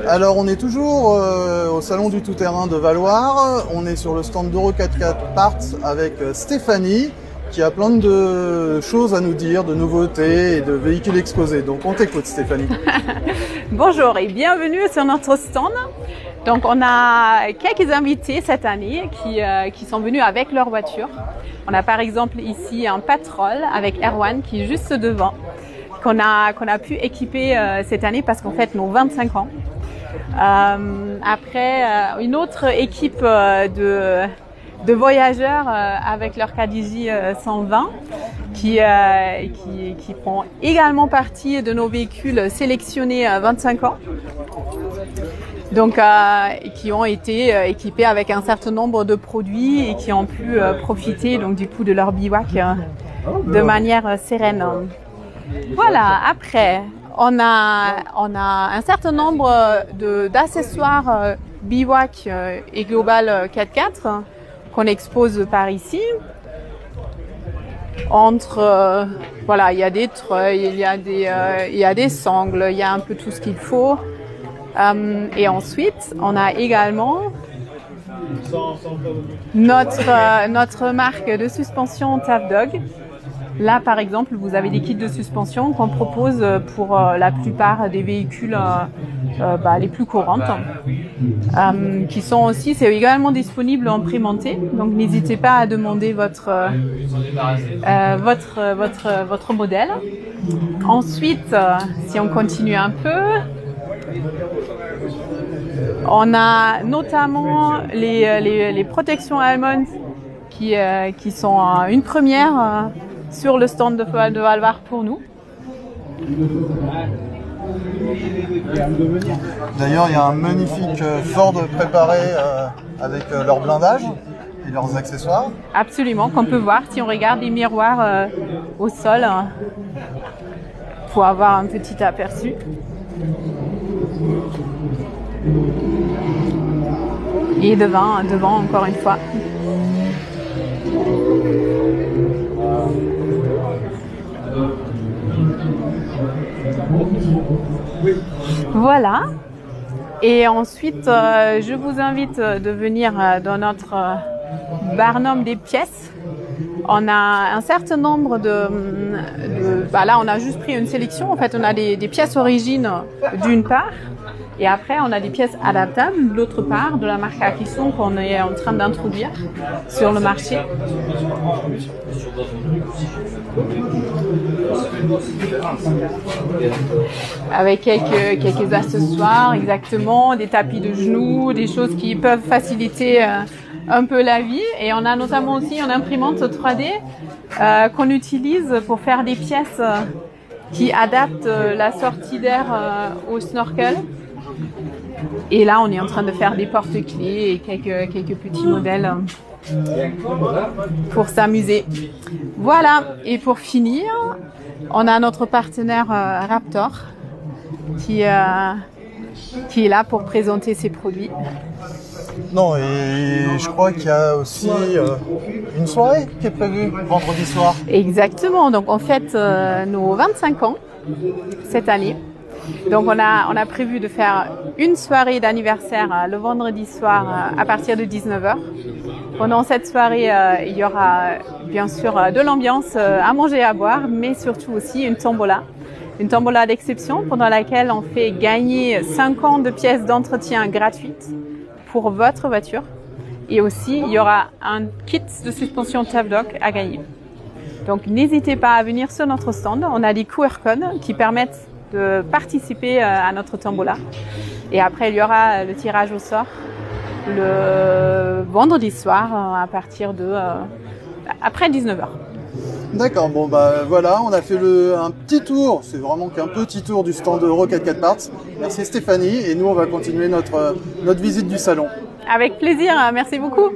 Alors on est toujours au salon du tout-terrain de Valloire. On est sur le stand d'Euro 4x4 Parts avec Stéphanie qui a plein de choses à nous dire, de nouveautés et de véhicules exposés. Donc on t'écoute Stéphanie. Bonjour et bienvenue sur notre stand. Donc on a quelques invités cette année qui sont venus avec leur voiture. On a par exemple ici un Patrol avec Erwan qui est juste devant, qu'on a pu équiper cette année parce qu'on fête nos 25 ans. Après, une autre équipe de voyageurs avec leur Kadiji 120 qui prend également partie de nos véhicules sélectionnés 25 ans. Donc, qui ont été équipés avec un certain nombre de produits et qui ont pu profiter donc du coup de leur bivouac de manière sereine. Voilà. Après, on a un certain nombre d'accessoires bivouac et global 4x4 qu'on expose par ici. Voilà, il y a des treuils, il y a des sangles, il y a un peu tout ce qu'il faut. Et ensuite, on a également notre marque de suspension Tough Dog. Là, par exemple, vous avez des kits de suspension qu'on propose pour la plupart des véhicules les plus courantes, qui sont aussi, c'est également disponible en pré-monté. Donc, n'hésitez pas à demander votre modèle. Ensuite, si on continue un peu, on a notamment les protections Almond qui sont une première sur le stand de Valloire pour nous. D'ailleurs, il y a un magnifique Ford préparé avec leur blindage et leurs accessoires. Absolument, qu'on peut voir si on regarde les miroirs au sol pour avoir un petit aperçu. Et devant encore une fois. Voilà. Et ensuite, je vous invite de venir dans notre barnum des pièces. On a un certain nombre là, on a juste pris une sélection. En fait, on a des pièces origines d'une part. Et après, on a des pièces adaptables, d'autre part, de la marque Akisson qu'on est en train d'introduire sur le marché. Avec quelques accessoires, exactement, des tapis de genoux, des choses qui peuvent faciliter un peu la vie. Et on a notamment aussi une imprimante 3D qu'on utilise pour faire des pièces qui adaptent la sortie d'air au snorkel. Et là, on est en train de faire des porte-clés et quelques petits modèles pour s'amuser. Voilà. Et pour finir, on a notre partenaire Raptor qui est là pour présenter ses produits. Non, et je crois qu'il y a aussi une soirée qui est prévue vendredi soir. Exactement. Donc, on fête nos 25 ans cette année. Donc on a prévu de faire une soirée d'anniversaire le vendredi soir à partir de 19h. Pendant cette soirée, il y aura bien sûr de l'ambiance, à manger et à boire, mais surtout aussi une tombola. Une tombola d'exception pendant laquelle on fait gagner 5 ans de pièces d'entretien gratuites pour votre voiture. Et aussi, il y aura un kit de suspension Tough Dog à gagner. Donc n'hésitez pas à venir sur notre stand. On a des QR codes qui permettent de participer à notre tombola. Et après, il y aura le tirage au sort le vendredi soir à partir de après 19h. D'accord, bon voilà, on a fait un petit tour, c'est vraiment qu'un petit tour du stand de Euro 4x4 Parts. Merci Stéphanie, et nous on va continuer notre visite du salon. Avec plaisir, merci beaucoup.